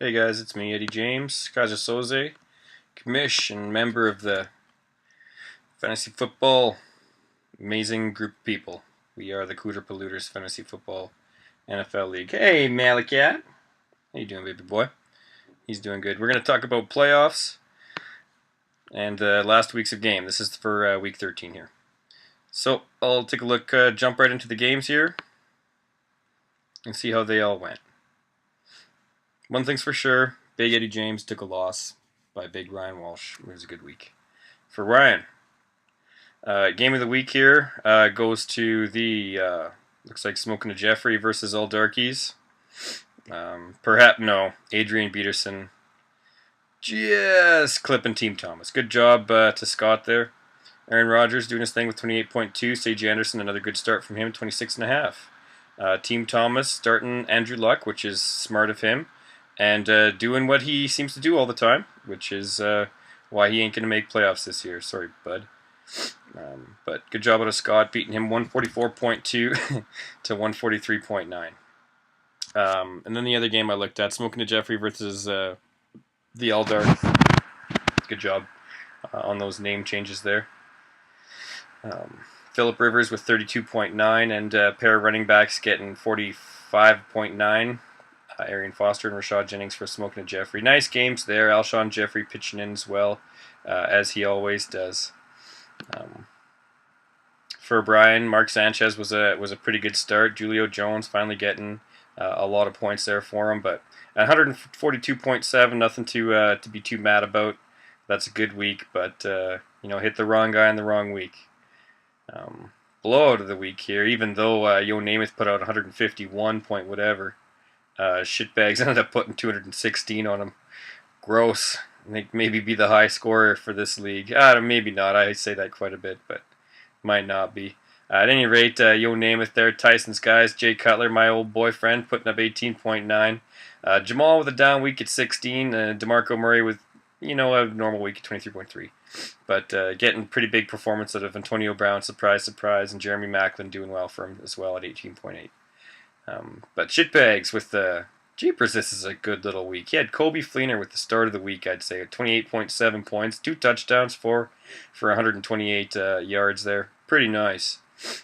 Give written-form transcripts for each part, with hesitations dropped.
Hey guys, it's me, Eddie James, Kaiser Soze, commish and member of the Fantasy Football amazing group of people. We are the Cooter Polluters Fantasy Football NFL League. Hey Malakat, how you doing, baby boy? He's doing good. We're going to talk about playoffs and last week's of game. This is for week 13 here. So I'll take a look, jump right into the games here, and see how they all went. One thing's for sure, Big Eddie James took a loss by Big Ryan Walsh. It was a good week. For Ryan, game of the week here goes to the looks like Smoking a Jeffrey versus All Darkies. Perhaps no, Adrian Peterson just clipping Team Thomas. Good job to Scott there. Aaron Rodgers doing his thing with 28.2. Sage Anderson, another good start from him, 26.5. Team Thomas starting Andrew Luck, which is smart of him, and doing what he seems to do all the time, which is why he ain't going to make playoffs this year. Sorry, bud. But good job out of Scott, beating him 144.2 to 143.9. And then the other game I looked at, Smoking a Jeffrey versus the All Dark. Good job on those name changes there. Phillip Rivers with 32.9 and a pair of running backs getting 45.9. Arian Foster and Rashad Jennings for Smoking a Jeffrey. Nice games there. Alshon Jeffrey pitching in as well, as he always does. For Brian, Mark Sanchez was a pretty good start. Julio Jones finally getting a lot of points there for him, but 142.7, nothing to be too mad about. That's a good week, but hit the wrong guy in the wrong week. Blowout of the week here, even though Yo Namath put out 151 point whatever. Shitbags ended up putting 216 on him. Gross. I think maybe be the high scorer for this league. Maybe not. I say that quite a bit, but might not be. At any rate, Yo Namath there, Tyson's guys, Jay Cutler, my old boyfriend, putting up 18.9. Jamal with a down week at 16. DeMarco Murray with, a normal week at 23.3. But getting pretty big performance out of Antonio Brown, surprise, surprise, and Jeremy Maclin doing well for him as well at 18.8. But shitbags with the Jeepers, this is a good little week. He had Kobe Fleener with the start of the week, I'd say, at 28.7 points, 2 touchdowns for 128 yards there. Pretty nice.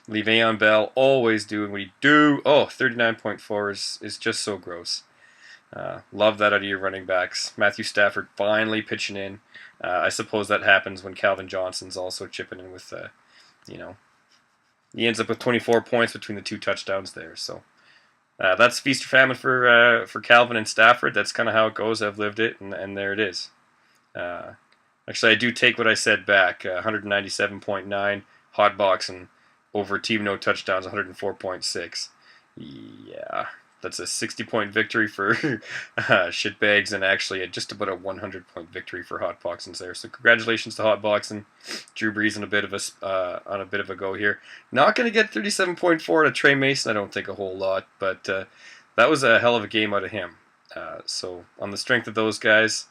Le'Veon Bell always doing what he do. 39.4 is just so gross. Love that out of your running backs. Matthew Stafford finally pitching in. I suppose that happens when Calvin Johnson's also chipping in with, he ends up with 24 points between the 2 touchdowns there. So that's feast or famine for Calvin and Stafford. That's kind of how it goes. I've lived it, and there it is. Actually, I do take what I said back. 197.9 hot boxing over team no touchdowns, 104.6. Yeah, that's a 60-point victory for shitbags, and actually just about a 100-point victory for Hotboxins there. So congratulations to Hotboxing. Drew Brees on a bit of a go here. Not going to get 37.4 to Trey Mason, I don't think a whole lot, but that was a hell of a game out of him. So on the strength of those guys,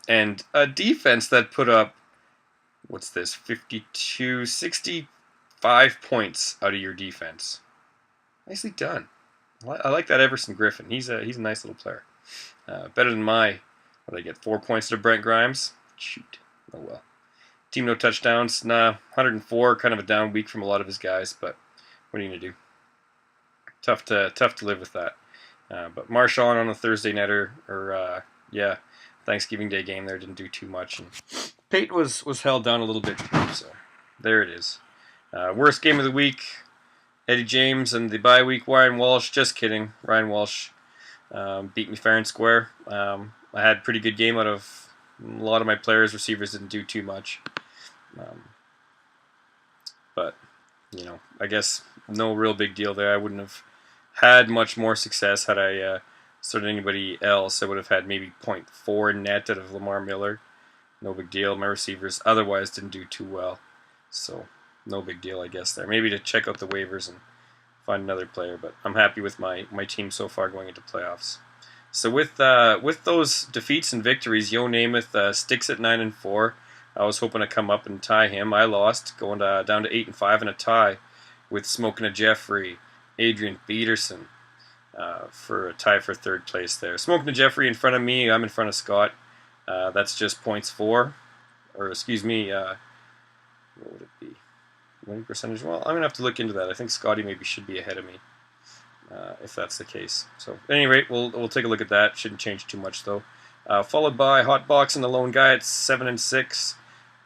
and a defense that put up, 65 points out of your defense. Nicely done. I like that Everson Griffin. He's a nice little player. Better than what did I get? 4 points to Brent Grimes? Shoot. Oh well. Team no touchdowns. 104. Kind of a down week from a lot of his guys, but what are you gonna do? Tough to live with that. But Marshawn on a Thursday nighter, Thanksgiving Day game there didn't do too much, and Pate was held down a little bit too. So there it is. Worst game of the week. Eddie James and the bye week, Ryan Walsh. Just kidding. Ryan Walsh beat me fair and square. I had a pretty good game out of a lot of my players. Receivers didn't do too much. But, I guess no real big deal there. I wouldn't have had much more success had I started anybody else. I would have had maybe 0.4 net out of Lamar Miller. No big deal. My receivers otherwise didn't do too well. So no big deal, I guess, there. Maybe to check out the waivers and find another player, but I'm happy with my team so far going into playoffs. So with those defeats and victories, Yo Namath sticks at 9-4. I was hoping to come up and tie him. I lost, going down to 8-5 in a tie with Smoking a Jeffrey, Adrian Peterson, for a tie for third place there. Smoking the Jeffrey in front of me. I'm in front of Scott. That's just points for, or excuse me, what would it be? Winning percentage? Well, I'm going to have to look into that. I think Scotty maybe should be ahead of me, if that's the case. So at any rate, we'll take a look at that. Shouldn't change too much, though. Followed by Hotbox and the Lone Guy at 7 and 6.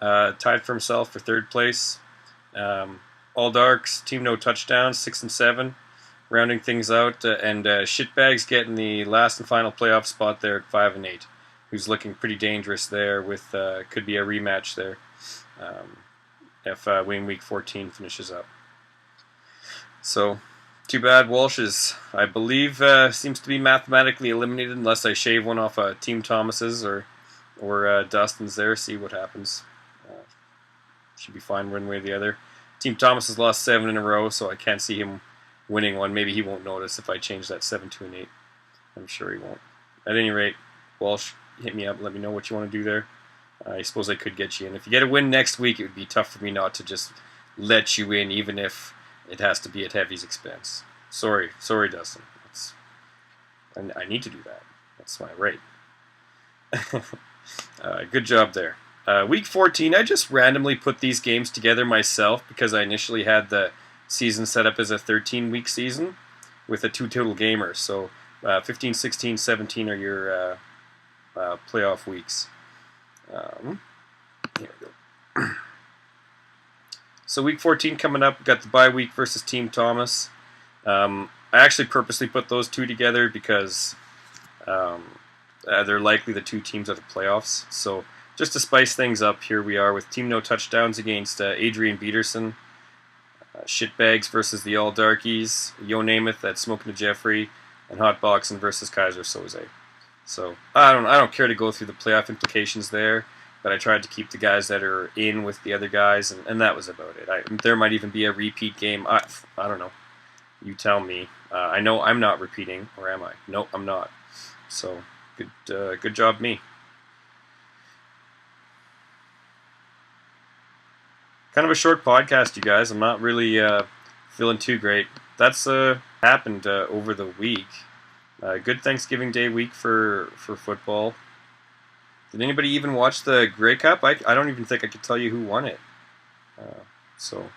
Tied for himself for third place. All Darks, Team No Touchdowns, 6 and 7. Rounding things out. And Shitbags getting the last and final playoff spot there at 5 and 8. Who's looking pretty dangerous there with could be a rematch there. If Wayne Week 14 finishes up. So, too bad Walsh is, I believe, seems to be mathematically eliminated unless I shave one off Team Thomas's or Dustin's there, see what happens. Should be fine one way or the other. Team Thomas has lost 7 in a row, so I can't see him winning one. Maybe he won't notice if I change that 7 to an 8. I'm sure he won't. At any rate, Walsh, hit me up, let me know what you want to do there. I suppose I could get you in. If you get a win next week, it would be tough for me not to just let you in, even if it has to be at Heavy's expense. Sorry, Dustin. I need to do that. That's my right. Good job there. Week 14, I just randomly put these games together myself because I initially had the season set up as a 13-week season with a 2 total gamers. So 15, 16, 17 are your playoff weeks. Here we go. So week 14 coming up, we've got the bye week versus Team Thomas. I actually purposely put those two together because they're likely the two teams at the playoffs. So just to spice things up, here we are with Team No Touchdowns against Adrian Peterson. Shitbags versus the All Darkies. Yo Namath, that's Smoking the Jeffrey, and Hotboxing versus Kaiser Soze. So I don't care to go through the playoff implications there, but I tried to keep the guys that are in with the other guys, and that was about it. There might even be a repeat game. I don't know. You tell me. I know I'm not repeating, or am I? Nope, I'm not. So good job, me. Kind of a short podcast, you guys. I'm not really feeling too great. That's happened over the week. Good Thanksgiving Day week for football. Did anybody even watch the Grey Cup? I don't even think I could tell you who won it. So,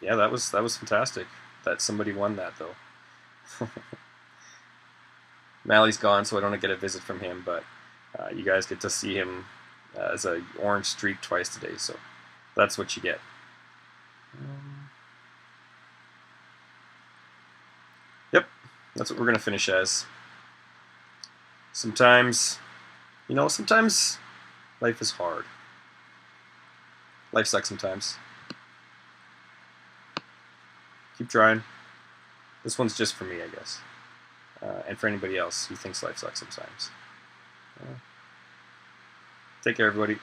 yeah, that was fantastic that somebody won that, though. Mally's gone, so I don't get a visit from him, but you guys get to see him as a orange streak twice today, so that's what you get. Yep, that's what we're going to finish as. Sometimes life is hard. Life sucks sometimes. Keep trying. This one's just for me, I guess. And for anybody else who thinks life sucks sometimes. Take care, everybody.